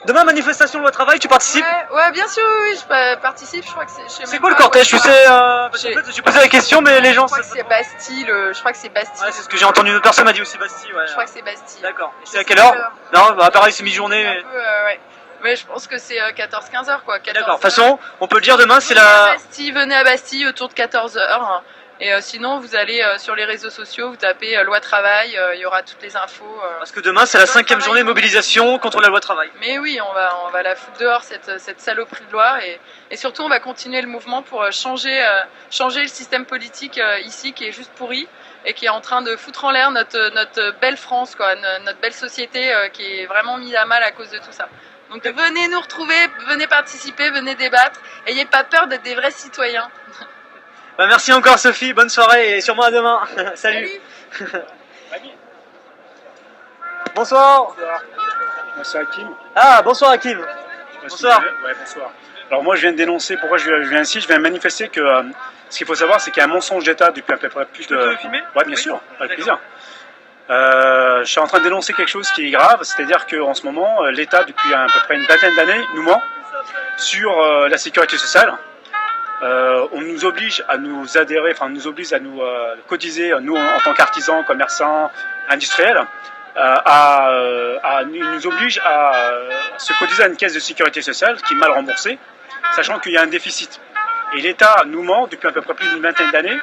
Demain, manifestation loi travail, tu participes? Ouais, bien sûr, oui, je participe. Je crois que c'est. C'est quoi le cortège, tu sais? Parce qu'en fait, j'ai posé la question, mais les gens. Je crois que c'est Bastille. Je crois que c'est Bastille. Ouais, c'est ce que j'ai entendu. Une autre personne m'a dit aussi Bastille. Ouais. Je crois que c'est Bastille. D'accord. C'est à quelle heure? Non, bah pareil, c'est mi-journée. Ouais. Mais je pense que c'est 14-15 heures quoi. D'accord. De toute façon, on peut le dire demain, c'est la. Venez à Bastille autour de 14 heures. Et sinon, vous allez sur les réseaux sociaux, vous tapez loi travail, il y aura toutes les infos. Parce que demain, c'est la 5e journée de mobilisation contre la loi travail. Mais oui, on va la foutre dehors, cette saloperie de loi. Et surtout, on va continuer le mouvement pour changer le système politique ici qui est juste pourri et qui est en train de foutre en l'air notre belle France, quoi, notre belle société qui est vraiment mise à mal à cause de tout ça. Donc venez nous retrouver, venez participer, venez débattre. Ayez pas peur d'être des vrais citoyens. Bah merci encore Sophie, bonne soirée et sûrement à demain. Salut. Bonsoir. Moi c'est Hakim. Ah bonsoir Hakim. Bonsoir. Ouais, bonsoir. Alors moi je viens de dénoncer, pourquoi je viens ici, je viens manifester que ce qu'il faut savoir c'est qu'il y a un mensonge d'État depuis à peu près plus de... Tu peux te filmer? Ouais bien sûr, avec plaisir. Je suis en train de dénoncer quelque chose qui est grave, c'est-à-dire qu'en ce moment l'État depuis à peu près une vingtaine d'années nous ment sur la sécurité sociale. On nous oblige à nous adhérer, enfin nous oblige à nous cotiser, nous en tant qu'artisans, commerçants, industriels, il nous oblige à se cotiser à une caisse de sécurité sociale qui est mal remboursée, sachant qu'il y a un déficit. Et l'État nous ment depuis à peu près plus d'une vingtaine d'années,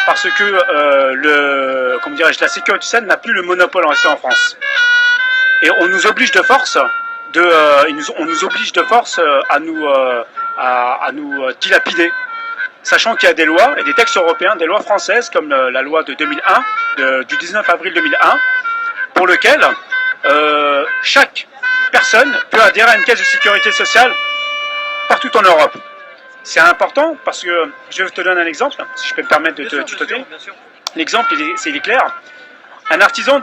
parce que comment dirais-je, la sécurité sociale n'a plus le monopole en France. Et on nous oblige de force à nous dilapider, sachant qu'il y a des lois et des textes européens, des lois françaises comme la loi de 2001, du 19 avril 2001, pour lequel chaque personne peut adhérer à une caisse de sécurité sociale partout en Europe. C'est important parce que, je te donne un exemple, si je peux me permettre de te tutoter. L'exemple, il est clair. Un artisan,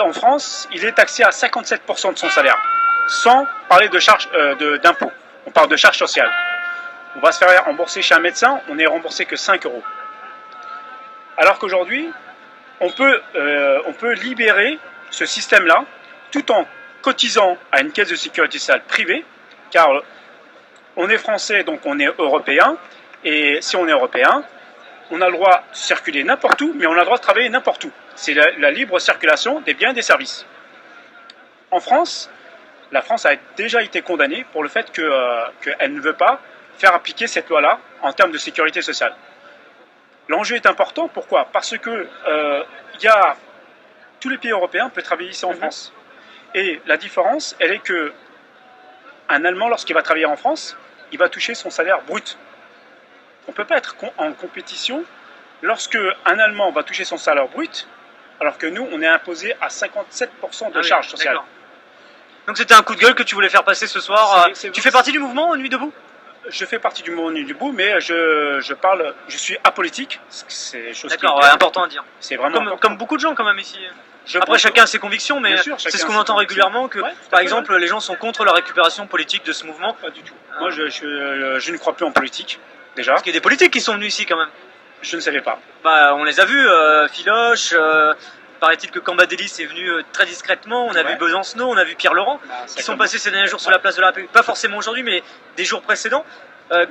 en France, il est taxé à 57% de son salaire, sans parler de charges d'impôts. On parle de charges sociales. On va se faire rembourser chez un médecin, on n'est remboursé que 5 euros. Alors qu'aujourd'hui, on peut libérer ce système-là tout en cotisant à une caisse de sécurité sociale privée, car on est français, donc on est européen, et si on est européen, on a le droit de circuler n'importe où, mais on a le droit de travailler n'importe où. C'est la libre circulation des biens et des services. En France, la France a déjà été condamnée pour le fait qu'elle ne veut pas faire appliquer cette loi-là en termes de sécurité sociale. L'enjeu est important, pourquoi? Parce que tous les pays européens peuvent travailler ici en France. Et la différence, elle est que un Allemand, lorsqu'il va travailler en France, il va toucher son salaire brut. On ne peut pas être en compétition lorsque un Allemand va toucher son salaire brut, alors que nous, on est imposé à 57% de charges sociales. Donc c'était un coup de gueule que tu voulais faire passer ce soir. Tu fais partie du mouvement Nuit debout? Je fais partie du mouvement Nuit debout, mais je suis apolitique. C'est chose D'accord, ouais, important à dire. C'est vraiment comme beaucoup de gens quand même ici. Après, chacun a ses convictions, mais c'est ce qu'on entend régulièrement, que par exemple, les gens sont contre la récupération politique de ce mouvement. Pas du tout. Moi, je ne crois plus en politique, déjà. Parce qu'il y a des politiques qui sont venus ici quand même. Je ne savais pas. Bah, on les a vus, Filoche, paraît-il que Cambadélis est venu très discrètement, on a vu Besancenot, on a vu Pierre Laurent, qui sont passés ces derniers jours sur la place de la République, pas forcément aujourd'hui, mais des jours précédents.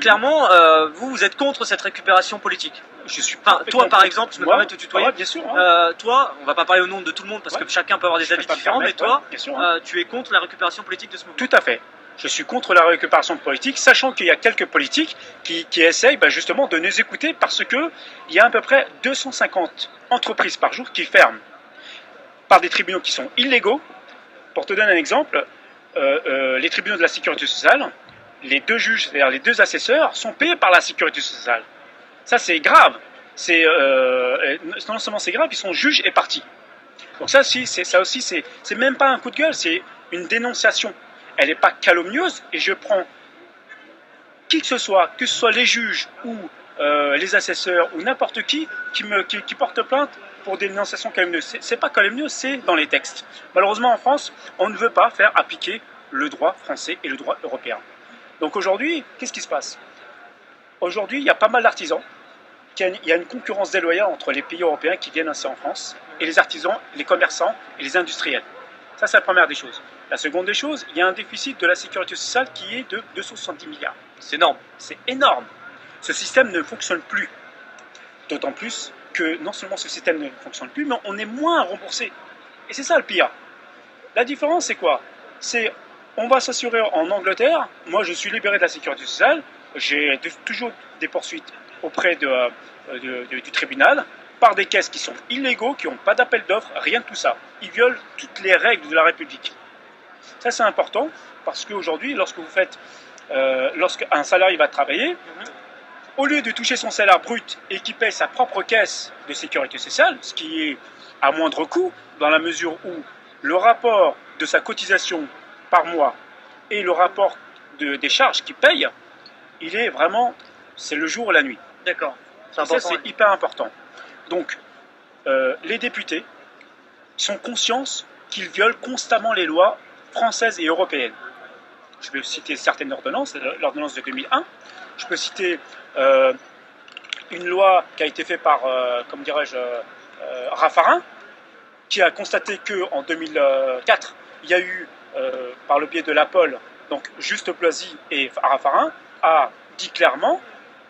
Clairement, vous êtes contre cette récupération politique. Toi, par exemple, je me permets de te tutoyer. Bien sûr. Toi, on va pas parler au nom de tout le monde parce que chacun peut avoir des avis différents, mais toi, tu es contre la récupération politique de ce mouvement. Tout à fait. Je suis contre la récupération politique, sachant qu'il y a quelques politiques qui essayent justement de nous écouter parce qu'il y a à peu près 250 entreprises par jour qui ferment par des tribunaux qui sont illégaux. Pour te donner un exemple, les tribunaux de la sécurité sociale, les deux juges, c'est-à-dire les deux assesseurs, sont payés par la sécurité sociale. Ça, c'est grave. Non seulement c'est grave, ils sont juges et partis. Donc ça aussi, c'est même pas un coup de gueule, c'est une dénonciation. Elle n'est pas calomnieuse, et je prends qui que ce soit les juges ou les assesseurs ou n'importe qui porte plainte pour des dénonciations calomnieuses. C'est pas calomnieux, c'est dans les textes. Malheureusement, en France, on ne veut pas faire appliquer le droit français et le droit européen. Donc aujourd'hui, qu'est-ce qui se passe? Aujourd'hui, il y a pas mal d'artisans. Il y a une concurrence déloyale entre les pays européens qui viennent ainsi en France et les artisans, les commerçants et les industriels. Ça, c'est la première des choses. La seconde des choses, il y a un déficit de la sécurité sociale qui est de 270 milliards. C'est énorme. C'est énorme. Ce système ne fonctionne plus. D'autant plus que non seulement ce système ne fonctionne plus, mais on est moins remboursé. Et c'est ça le pire. La différence, c'est quoi? C'est on va s'assurer en Angleterre, moi je suis libéré de la sécurité sociale, j'ai toujours des poursuites auprès du tribunal par des caisses qui sont illégaux, qui n'ont pas d'appel d'offres, rien de tout ça. Ils violent toutes les règles de la République. Ça c'est important parce qu'aujourd'hui, lorsqu'un salarié va travailler, au lieu de toucher son salaire brut et qu'il paye sa propre caisse de sécurité sociale, ce qui est à moindre coût, dans la mesure où le rapport de sa cotisation par mois et le rapport des charges qu'il paye, c'est le jour et la nuit. D'accord. Ça, c'est hyper important. Donc, les députés sont conscients qu'ils violent constamment les lois françaises et européennes. Je vais citer certaines ordonnances, l'ordonnance de 2001. Je peux citer une loi qui a été faite par, Raffarin, qui a constaté qu'en 2004, il y a eu, par le biais de l'APOL, donc Juste Blazy et Raffarin, a dit clairement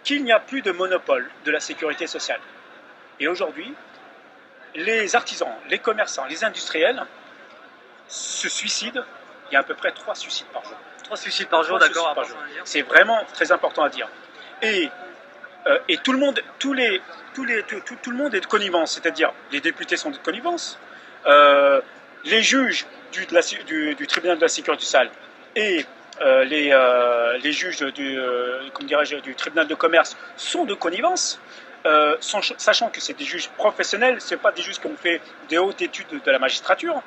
qu'il n'y a plus de monopole de la sécurité sociale. Et aujourd'hui, les artisans, les commerçants, les industriels se suicident. Il y a à peu près 3 suicides par jour. 3 suicides par jour, d'accord. C'est vraiment très important à dire. Et tout le monde est de connivence, c'est-à-dire les députés sont de connivence, les juges du tribunal de la sécurité sociale et les juges du tribunal de commerce sont de connivence, sachant que c'est des juges professionnels, ce n'est pas des juges qui ont fait des hautes études de la magistrature.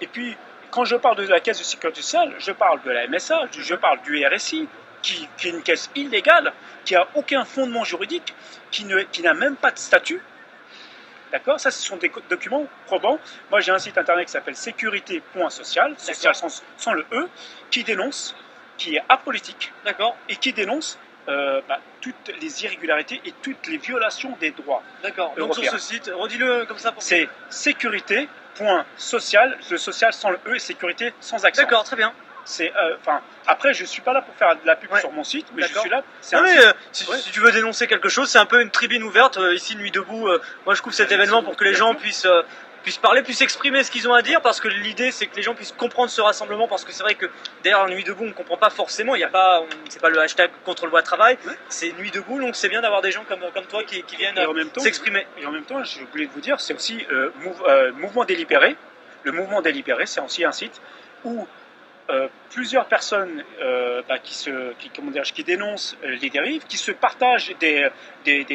Et puis, quand je parle de la caisse de sécurité sociale, je parle de la MSA, je parle du RSI, qui est une caisse illégale, qui n'a aucun fondement juridique, qui n'a même pas de statut. D'accord? Ça, ce sont des documents probants. Moi, j'ai un site internet qui s'appelle sécurité.social, social sans le E, qui dénonce, qui est apolitique, d'accord, et qui dénonce toutes les irrégularités et toutes les violations des droits. D'accord. Donc sur ce site, redis-le comme ça. C'est sécurité.social, le social sans le E et sécurité sans accent. D'accord, très bien. Après, je suis pas là pour faire de la pub sur mon site, mais je suis là. Si tu veux dénoncer quelque chose, c'est un peu une tribune ouverte ici, Nuit debout. Moi, je trouve cet événement pour que les gens puissent parler, puissent exprimer ce qu'ils ont à dire, parce que l'idée, c'est que les gens puissent comprendre ce rassemblement, parce que c'est vrai que derrière Nuit debout, on ne comprend pas forcément. C'est pas le hashtag contre le loi travail, c'est Nuit debout, donc c'est bien d'avoir des gens comme toi qui viennent s'exprimer. Et en même temps, je voulais vous dire, c'est aussi Mouvement Délibéré. Le Mouvement Délibéré, c'est aussi un site où plusieurs personnes qui dénoncent les dérives, qui se partagent des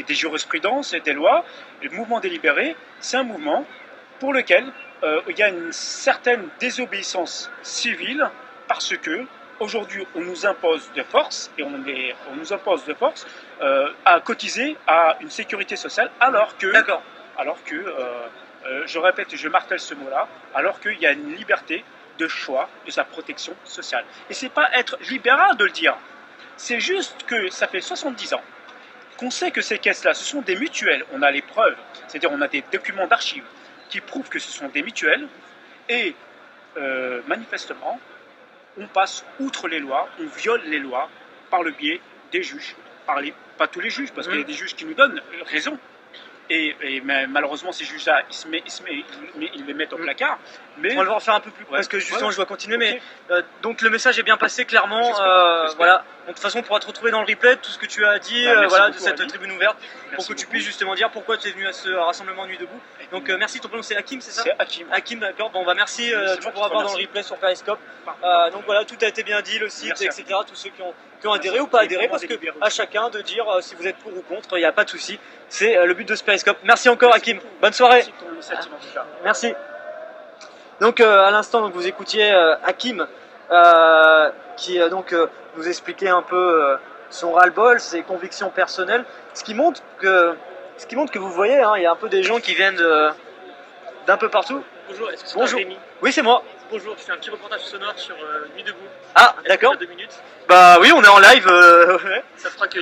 jurisprudences et des lois. Le Mouvement Délibéré, c'est un mouvement pour lequel il y a une certaine désobéissance civile, parce que aujourd'hui on nous impose de force à cotiser à une sécurité sociale, alors que je répète, je martèle ce mot-là, alors qu'il y a une liberté de choix de sa protection sociale. Et c'est pas être libéral de le dire, c'est juste que ça fait 70 ans qu'on sait que ces caisses-là, ce sont des mutuelles. On a les preuves, c'est-à-dire on a des documents d'archives qui prouvent que ce sont des mutuelles, et manifestement, on passe outre les lois, on viole les lois par le biais des juges, pas tous les juges, parce qu'il y a des juges qui nous donnent raison. Et malheureusement, ces juges-là, ils les mettent au placard. Mais on va le voir faire un peu plus, parce que justement, je dois continuer. Okay. Mais donc le message est bien passé, clairement. J'espère. Voilà. Donc, de toute façon, on pourra te retrouver dans le replay tout ce que tu as dit, beaucoup, de cette Ali. tribune ouverte, Merci pour que tu beaucoup. puisses justement dire pourquoi tu es venu à ce rassemblement Nuit debout. Donc merci. Ton prénom c'est Hakim, c'est ça? C'est Hakim. Hakim, d'accord. Bon, merci. Tu pourras voir dans le replay sur Periscope. Donc voilà, tout a été bien dit, le site, Merci. etc. Tous ceux qui ont adhéré ou pas adhéré, parce que à chacun de dire si vous êtes pour ou contre, il n'y a pas de souci. C'est le but de ce Periscope. Merci encore, Hakim. Bonne soirée. Merci. Donc à l'instant, vous écoutiez Hakim qui nous expliquait un peu son ras-le-bol, ses convictions personnelles, ce qui montre que vous voyez, hein, il y a un peu des gens qui viennent d'un peu partout. Bonjour, est-ce que c'est Bonjour. Rémi? Oui, c'est moi. Bonjour, je fais un petit reportage sonore sur Nuit debout. Ah, Est-ce que d'accord. tu as 2 minutes? Bah oui, on est en live. Ça fera que